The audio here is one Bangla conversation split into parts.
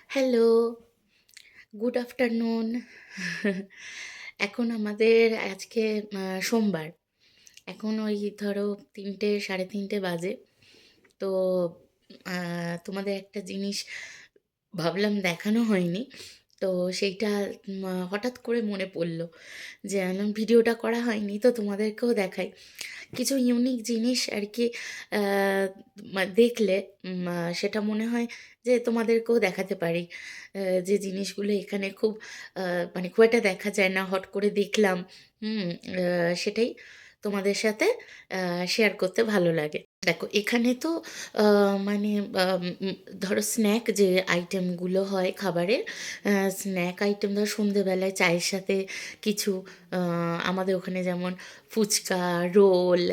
Hello, good afternoon. এখন আমাদের আজকে সোমবার। এখন ওই ধরো ৩টে ৩:৩০ বাজে। তো তোমাদের একটা জিনিস ভাবলাম দেখানো হয়নি। তো সেইটা হঠাৎ করে মনে পড়ল যে আনলাম ভিডিওটা করা হয়নি, তো তোমাদেরকেও দেখাই। কিছু ইউনিক জিনিস আর কি দেখলে সেটা মনে হয় যে তোমাদেরকেও দেখাতে পারি। যে জিনিসগুলো এখানে খুব মানে খুব একটা দেখা যায় না, হট করে দেখলাম। হুম। সেটাই তোমাদের সাথে শেয়ার করতে ভালো লাগে। দেখো এখানে তো মানে ধরো স্ন্যাক যে আইটেমগুলো হয় খাবারের, স্ন্যাক আইটেম ধরো সন্ধেবেলায় চায়ের সাথে কিছু, আমাদের ওখানে যেমন ফুচকা, রোল,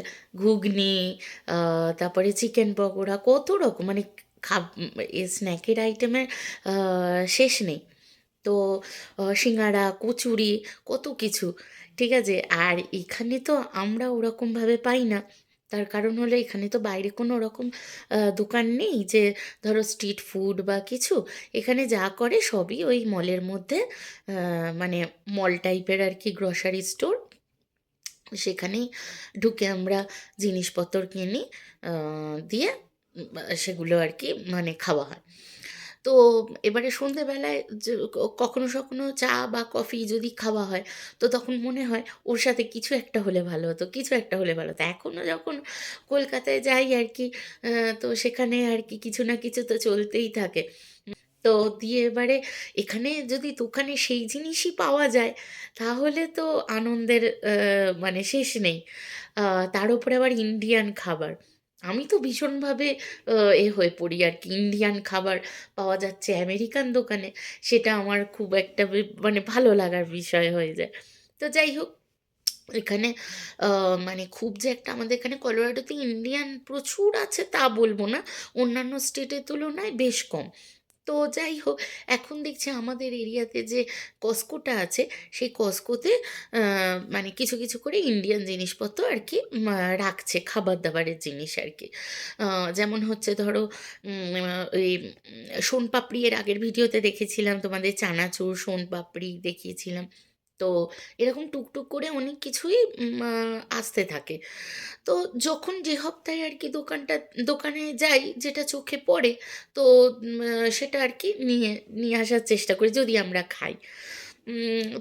ঘুগনি, তারপরে চিকেন পকোড়া, কত রকম মানে এই স্ন্যাকের আইটেমের শেষ নেই। তো সিঙ্গাড়া, কচুরি, কত কিছু। ঠিক আছে। আর এখানে তো আমরা ওরকমভাবে পাই না। তার কারণ হলো এখানে তো বাইরে কোনো ওরকম দোকান নেই যে ধরো স্ট্রিট ফুড বা কিছু। এখানে যা করে সবই ওই মলের মধ্যে, মানে মল টাইপের আর কি, গ্রসারি স্টোর। সেখানেই ঢুকে আমরা জিনিসপত্র কিনি, দিয়ে সেগুলো আর কি মানে খাওয়া হয়। তো এবারে সন্ধেবেলায় যে কখনো সখনো চা বা কফি যদি খাওয়া হয়, তো তখন মনে হয় ওর সাথে কিছু একটা হলে ভালো হতো, কিছু একটা হলে ভালো হতো। এখনও যখন কলকাতায় যাই আর কি, তো সেখানে আর কি কিছু না কিছু তো চলতেই থাকে। তো দিয়ে এবারে এখানে যদি দোকানে সেই জিনিসই পাওয়া যায়, তাহলে তো আনন্দের মানে শেষ নেই। তার উপরে আবার ইন্ডিয়ান খাবার। আমি তো ভীষণভাবে হয়ে পড়ি আর কি, ইন্ডিয়ান খাবার পাওয়া যাচ্ছে আমেরিকান দোকানে, সেটা আমার খুব একটা মানে ভালো লাগার বিষয় হয়ে যায়। তো যাই হোক, এখানে মানে খুব যে একটা আমাদের এখানে কলোরাডোতে ইন্ডিয়ান প্রচুর আছে তা বলবো না, অন্যান্য স্টেটের তুলনায় বেশ কম। তো যাই হোক, এখন দেখছি আমাদের এরিয়াতে যে কস্কোটা আছে, সেই কস্কোতে মানে কিছু কিছু করে ইন্ডিয়ান জিনিসপত্র আর কি রাখছে, খাবার দাবারের জিনিস আর কি। যেমন হচ্ছে ধরো ওই সোনপাপড়ি, এর আগের ভিডিওতে দেখেছিলাম তোমাদের চানাচুর, সোনপাপড়ি দেখিয়েছিলাম। তো এরকম টুকটুক করে অনেক কিছুই আসতে থাকে। তো যখন যে সপ্তাহে আর কি দোকানে যাই, যেটা চোখে পড়ে, তো সেটা আর কি নিয়ে নিয়ে আসার চেষ্টা করি যদি আমরা খাই।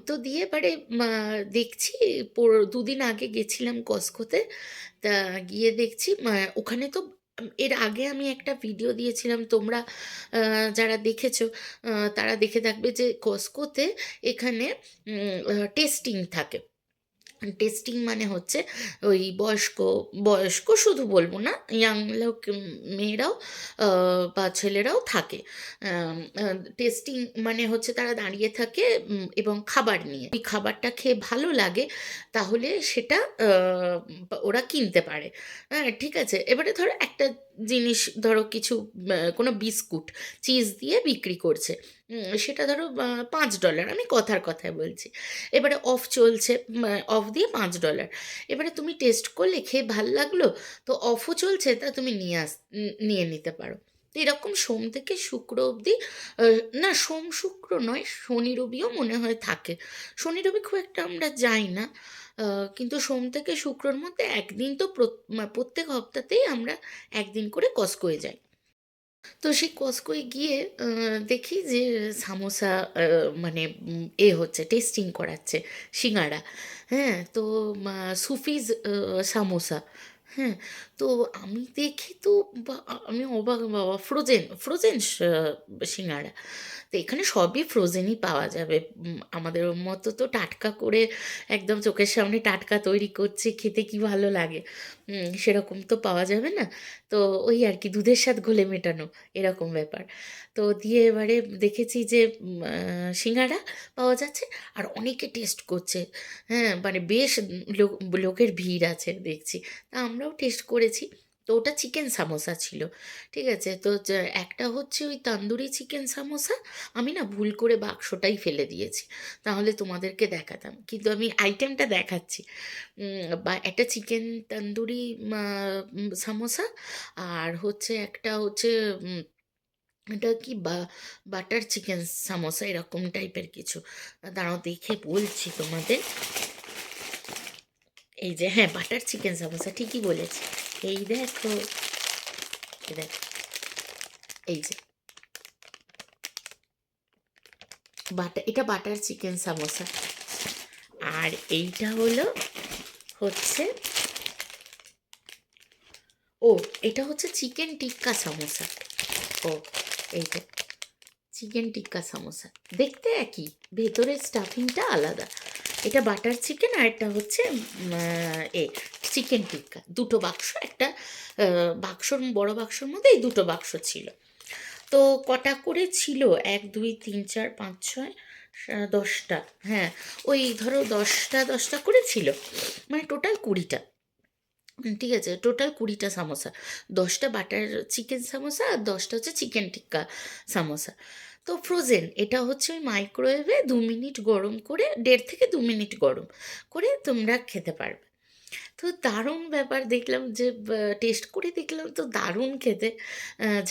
তো দিয়ে এবারে দেখছি, 2 দিন আগে গেছিলাম কস্কোতে। তা গিয়ে দেখছি ওখানে তো এর আগে আমি একটা ভিডিও দিয়েছিলাম, তোমরা যারা দেখেছো তারা দেখে থাকবে যে কস্কোতে এখানে টেস্টিং থাকে। টেস্টিং মানে হচ্ছে ওই বয়স্ক, বয়স্ক শুধু বলবো না, ইয়াং লোক, মেয়েরাও বা ছেলেরাও থাকে। টেস্টিং মানে হচ্ছে তারা দাঁড়িয়ে থাকে এবং খাবার নিয়ে, ওই খাবারটা খেয়ে ভালো লাগে তাহলে সেটা ওরা কিনতে পারে। হ্যাঁ, ঠিক আছে। এবারে ধরো একটা জিনিস, ধরো কিছু কোনো বিস্কুট চিজ দিয়ে বিক্রি করছে, সেটা ধরো $5, আমি কথার কথায় বলছি। এবারে অফ চলছে, অফ দিয়ে $5। এবারে তুমি টেস্ট করলে, খেয়ে ভাল লাগলো, তো অফও চলছে, তা তুমি নিয়ে নিতে পারো। তো এরকম সোম থেকে শুক্র অবধি, না সোম শুক্র নয়, শনি রবিও মনে হয় থাকে। শনি রবি খুব একটা আমরা যাই না, কিন্তু সোম থেকে শুক্রর মধ্যে একদিন তো প্রত্যেক সপ্তাহতেই আমরা একদিন করে কস্কোয় যাই। তো সেই কস্কোয় গিয়ে দেখি যে সামোসা মানে হচ্ছে, টেস্টিং করাচ্ছে সিঙাড়া। হ্যাঁ, তো সুফিজ সামোসা। হ্যাঁ, তো আমি দেখি তো আমি অবাক, বাবা, ফ্রোজেন ফ্রোজেন সিঙাড়া। তো এখানে সবই ফ্রোজেনই পাওয়া যাবে। আমাদের মতো তো টাটকা করে একদম চোখের সামনে টাটকা তৈরি করছে, খেতে কি ভালো লাগে। সেরকম তো পাওয়া যাবে না। তো ওই আর কি দুধের স্বাদ ঘোলে মেটানো, এরকম ব্যাপার। তো দিয়ে এবারে দেখেছি যে সিঙ্গাড়া পাওয়া যাচ্ছে আর অনেকে টেস্ট করছে। হ্যাঁ, মানে বেশ লোকের ভিড় আছে দেখছি। তা আমরাও টেস্ট করেছি। তো ওটা চিকেন সামোসা ছিল। ঠিক আছে। তো একটা হচ্ছে ওই তন্দুরি চিকেন সামোসা, আমি না ভুল করে বাক্সটাই ফেলে দিয়েছি, তাহলে তোমাদেরকে দেখাতাম, কিন্তু আমি আইটেমটা দেখাচ্ছি। বা একটা চিকেন তন্দুরি সামোসা, আর হচ্ছে একটা হচ্ছে এটা কি বাটার চিকেন সামোসা এরকম টাইপের কিছু। দাঁড়াও দেখে বলছি তোমাদের। এই যে হ্যাঁ, বাটার চিকেন সামোসা ঠিকই বলেছি। এই দেখো, এই দেখো, এই যে এটা বাটার চিকেন সামোসা। আর এইটা হচ্ছে ও এটা হচ্ছে চিকেন টিক্কা সামোসা। ও এইটা চিকেন টিক্কা সামোসা, দেখতে একই, ভেতরের স্টাফিংটা আলাদা। এটা বাটার চিকেন আর এটা হচ্ছে চিকেন টিক্কা। দুটো বাক্স, একটা বাক্সর, বড় বাক্সর মধ্যে এই দুটো বাক্স ছিল। তো কটা করে ছিল? 1 2 3 4 5 6 10টা। হ্যাঁ, ওই ধরো 10টা করে ছিল, মানে টোটাল 20টা। ঠিক আছে, টোটাল 20টা সামোসা। 10টা বাটার চিকেন সামোসা আর 10টা হচ্ছে চিকেন টিক্কা সামোসা। তো ফ্রোজেন, এটা হচ্ছে ওই মাইক্রোওয়েভে 2 মিনিট গরম করে, 1.5 থেকে 2 মিনিট গরম করে তোমরা খেতে পারবে। তো দারুণ ব্যাপার দেখলাম, যে টেস্ট করে দেখলাম তো দারুণ খেতে।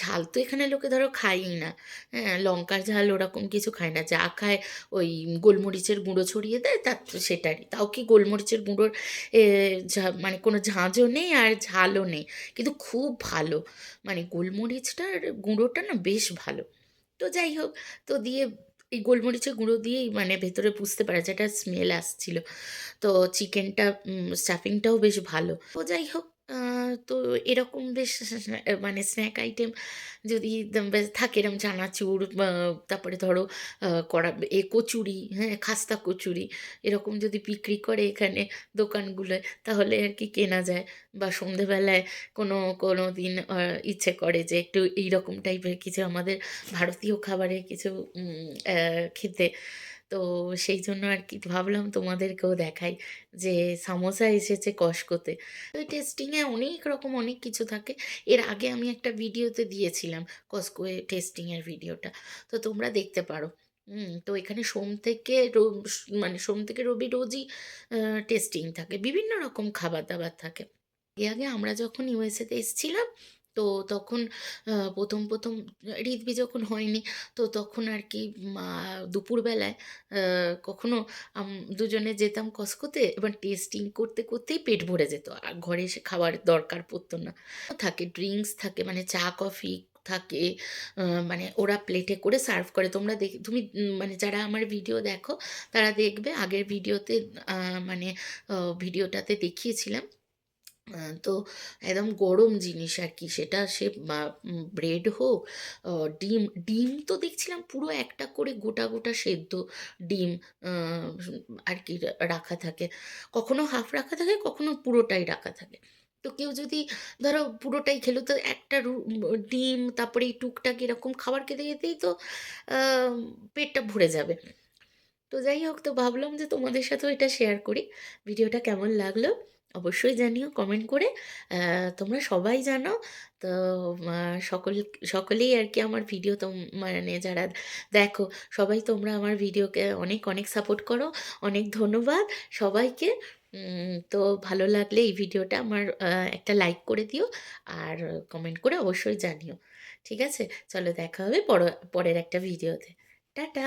ঝাল তো এখানে লোকে ধরো খায়ই না, হ্যাঁ, লঙ্কার ঝাল ওরকম কিছু খায় না, যা খায় ওই গোলমরিচের গুঁড়ো ছড়িয়ে দেয়, তার তো সেটারই, তাও কি গোলমরিচের গুঁড়োর মানে কোনো ঝাঁঝও নেই আর ঝালও নেই, কিন্তু খুব ভালো, মানে গোলমরিচটার গুঁড়োটা না বেশ ভালো। তো যাই হোক, তো দিয়ে এই গোলমরিচের গুঁড়ো দিয়েই মানে ভেতরে বুঝতে পারা যায়, একটা স্মেল আসছিল। তো চিকেনটা স্টাফিংটাও বেশ ভালো। তো যাই হোক, তো এরকম বেশ মানে স্ন্যাক আইটেম যদি বেশ থাকে, এরকম চানাচুর, তারপরে ধরো কচুরি, হ্যাঁ, খাস্তা কচুরি, এরকম যদি বিক্রি করে এখানে দোকানগুলোয়, তাহলে আর কি কেনা যায়। বা সন্ধেবেলায় কোনো কোনো দিন ইচ্ছে করে যে একটু এইরকম টাইপের কিছু আমাদের ভারতীয় খাবারের কিছু খেতে। তো সেই জন্য আর কি ভাবলাম তোমাদেরকেও দেখাই যে সামোসা এসেছে কস্টকোতে। তো এই টেস্টিংয়ে অনেক রকম অনেক কিছু থাকে। এর আগে আমি একটা ভিডিওতে দিয়েছিলাম কস্টকোয়ে টেস্টিংয়ের ভিডিওটা, তো তোমরা দেখতে পারো। তো এখানে মানে সোম থেকে রবি রোজই টেস্টিং থাকে, বিভিন্ন রকম খাবার দাবার থাকে। এর আগে আমরা যখন ইউএসএতে এসেছিলাম, তো তখন প্রথম ঋতবি যখন হয়নি, তো তখন আর কি দুপুরবেলায় কখনো দুজনে যেতাম কস্কোতে, এবার টেস্টিং করতে করতেই পেট ভরে যেত, আর ঘরে এসে খাবার দরকার পড়তো না। থাকে ড্রিঙ্কস থাকে, মানে চা কফি থাকে, মানে ওরা প্লেটে করে সার্ভ করে। তুমি মানে যারা আমার ভিডিও দেখো তারা দেখবে, আগের ভিডিওতে মানে ভিডিওটাতে দেখিয়েছিলাম। তো একদম গরম জিনিস আর কি, সেটা সে ব্রেড হোক, ডিম, ডিম তো দেখছিলাম পুরো একটা করে গোটা গোটা সেদ্ধ ডিম আহ, আর কি রাখা থাকে, কখনো হাফ রাখা থাকে, কখনো পুরোটাই রাখা থাকে। তো কেউ যদি ধরো পুরোটাই খেলো, তো একটা ডিম, তারপরে এই টুকটাক এরকম খাবার খেতে খেতেই তো আহ, পেটটা ভরে যাবে। তো যাই হোক, তো ভাবলাম যে তোমাদের সাথেও এটা শেয়ার করি। ভিডিওটা কেমন লাগলো অবশ্যই জানিও কমেন্ট করে। তোমরা সবাই জানো তো, সকলেই আর কি আমার ভিডিও তো মানে যারা দেখো, সবাই তোমরা আমার ভিডিওকে অনেক অনেক সাপোর্ট করো। অনেক ধন্যবাদ সবাইকে। তো ভালো লাগলে এই ভিডিওটা আমার একটা লাইক করে দিও, আর কমেন্ট করে অবশ্যই জানিও। ঠিক আছে, চলো দেখা হবে পরের একটা ভিডিওতে। টাটা।